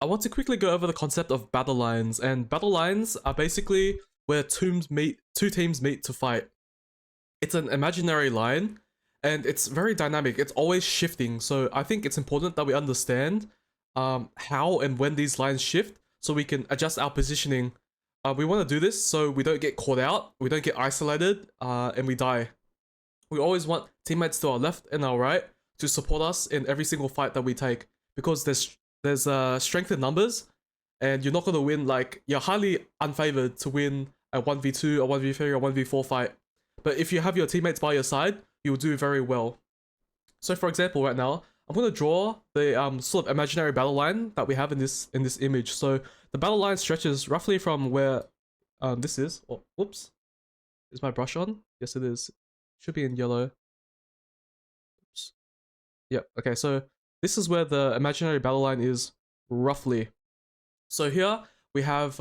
I want to quickly go over the concept of battle lines, and battle lines are basically where two teams meet to fight. It's an imaginary line, and it's very dynamic. It's always shifting, so I think it's important that we understand how and when these lines shift, so we can adjust our positioning. We want to do this so we don't get caught out, we don't get isolated, and we die. We always want teammates to our left and our right to support us in every single fight that we take, because there's strength in numbers, and you're not going to win, like, you're highly unfavored to win a 1v2, a 1v3, or 1v4 fight. But if you have your teammates by your side, you'll do very well. So for example, right now, I'm going to draw the sort of imaginary battle line that we have in this image. So the battle line stretches roughly from where this is. Oh, whoops. Is my brush on? Yes, it is. Should be in yellow. Oops. Yep, okay, so this is where the imaginary battle line is, roughly. So here we have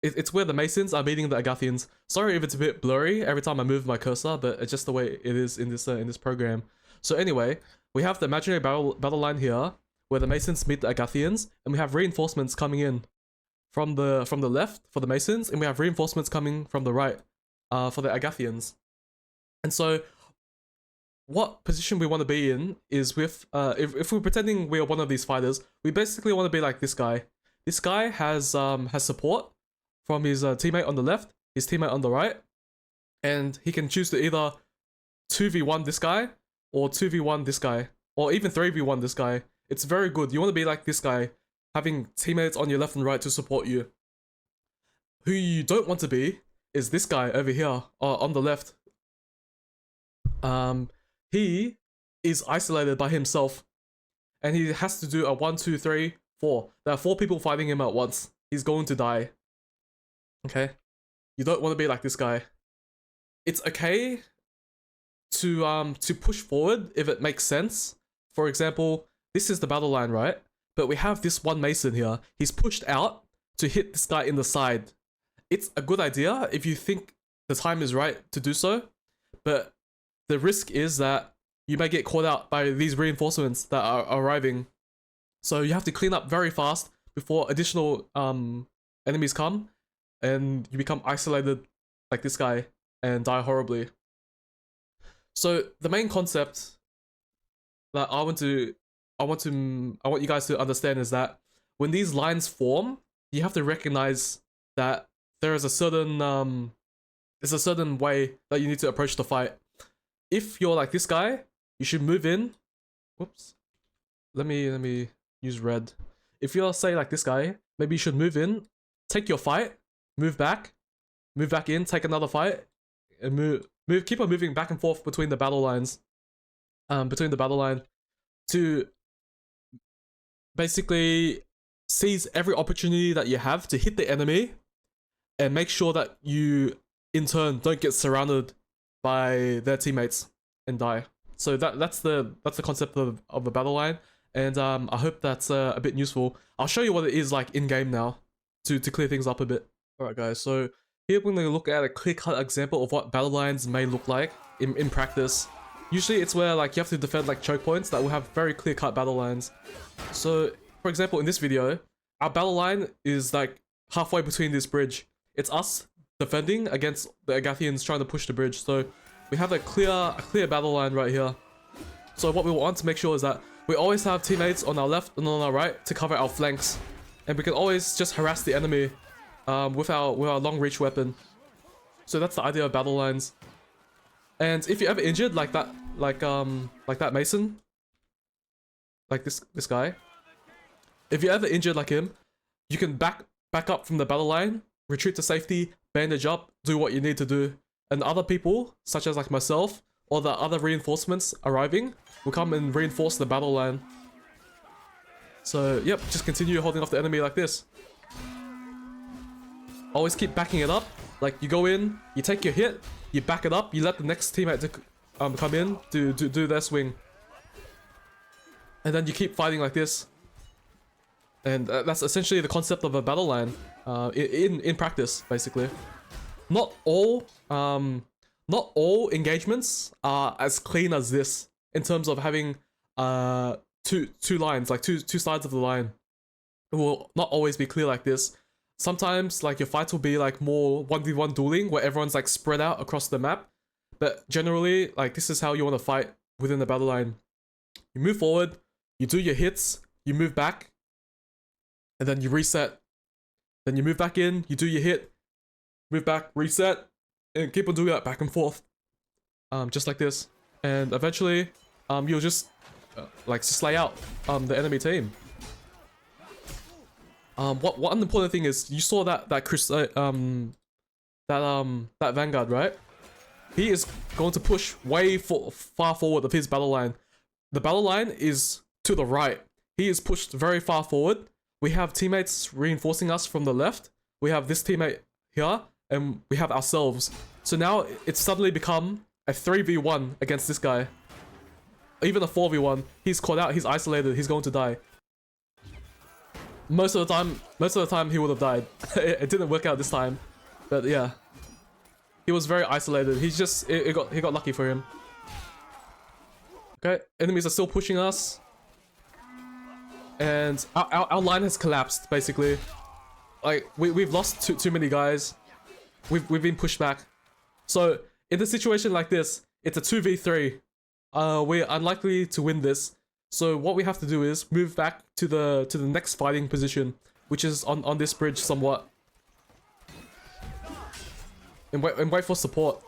it's where the Masons are meeting the Agathians. Sorry if it's a bit blurry every time I move my cursor, but it's just the way it is in this program. So anyway, we have the imaginary battle line here, where the Masons meet the Agathians, and we have reinforcements coming in from the left for the Masons, and we have reinforcements coming from the right for the Agathians. And so what position we want to be in is with if we're pretending we are one of these fighters, we basically want to be like this guy. This guy has support from his teammate on the left, his teammate on the right, and he can choose to either 2v1 this guy, or 2v1 this guy, or even 3v1 this guy. It's very good. You want to be like this guy, having teammates on your left and right to support you. Who you don't want to be is this guy over here on the left. He is isolated by himself, and he has to do a 1, 2, 3, 4. There are 4 people fighting him at once. He's going to die. Okay, you don't want to be like this guy. It's okay to push forward if it makes sense. For example, this is the battle line, right? But we have this one Mason here. He's pushed out to hit this guy in the side. It's a good idea if you think the time is right to do so, but the risk is that you may get caught out by these reinforcements that are arriving. So you have to clean up very fast before additional enemies come, and you become isolated like this guy and die horribly. So the main concept that I want you guys to understand is that when these lines form, you have to recognize that there is a certain way that you need to approach the fight. If you're like this guy, you should move in. Whoops. Let me use red. If you're, say, like this guy, maybe you should move in, take your fight, move back in, take another fight, and keep on moving back and forth between the battle lines. Between the battle line, to basically seize every opportunity that you have to hit the enemy, and make sure that you, in turn, don't get surrounded by their teammates and die. So that's the concept of the battle line, and I hope that's a bit useful. I'll show you what it is like in game now to clear things up a bit. Alright guys, so here we're going to look at a clear-cut example of what battle lines may look like in practice. Usually it's where, like, you have to defend like choke points that will have very clear-cut battle lines. So for example, in this video, our battle line is like halfway between this bridge. It's us defending against the Agathians trying to push the bridge. So we have a clear battle line right here. So what we want to make sure is that we always have teammates on our left and on our right to cover our flanks, and we can always just harass the enemy with our long reach weapon. So that's the idea of battle lines. And if you're ever injured like that, like that Mason, like this guy, if you're ever injured like him, you can back up from the battle line, retreat to safety, bandage up, do what you need to do, and other people, such as like myself or the other reinforcements arriving, will come and reinforce the battle line. So yep, just continue holding off the enemy like this. Always keep backing it up. Like, you go in, you take your hit, you back it up, you let the next teammate to come in, do their swing, and then you keep fighting like this. And that's essentially the concept of a battle line in practice, basically. Not all engagements are as clean as this in terms of having two lines, like two sides of the line. it will not always be clear like this. Sometimes like your fights will be like more 1v1 dueling where everyone's like spread out across the map. But generally, like this is how you want to fight within the battle line. You move forward, you do your hits, you move back, and then you reset. Then you move back in, you do your hit, move back, reset, and keep on doing that back and forth. Just like this. And eventually, you'll just like slay out the enemy team. One important thing is you saw that that Vanguard, right? He is going to push way far forward of his battle line. The battle line is to the right. He is pushed very far forward. We have teammates reinforcing us from the left. We have this teammate here, and we have ourselves. So now it's suddenly become a 3v1 against this guy. Even a 4v1. He's caught out, he's isolated, he's going to die. Most of the time he would have died. It didn't work out this time. But yeah. He was very isolated. He got lucky for him. Okay, enemies are still pushing us. And our line has collapsed, basically. Like, we've lost too many guys. We've been pushed back. So, in a situation like this, it's a 2v3. We're unlikely to win this. So what we have to do is move back to the next fighting position, which is on this bridge somewhat. And wait for support.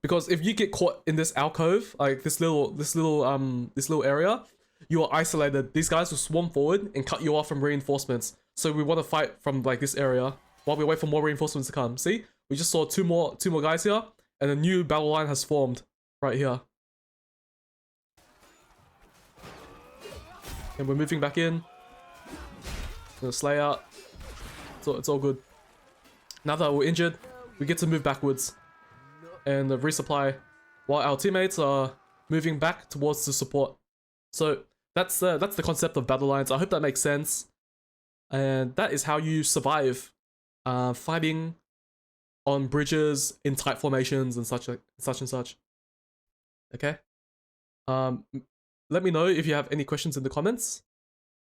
Because if you get caught in this alcove, like this little area, you are isolated. These guys will swarm forward and cut you off from reinforcements. So we want to fight from like this area while we wait for more reinforcements to come. See? We just saw two more guys here, and a new battle line has formed right here. And we're moving back in. Gonna slay out. So it's all good. Now that we're injured, we get to move backwards and resupply while our teammates are moving back towards the support. So that's the concept of battle lines. I hope that makes sense. And that is how you survive fighting on bridges in tight formations and such and such. Okay. Let me know if you have any questions in the comments,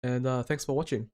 and thanks for watching.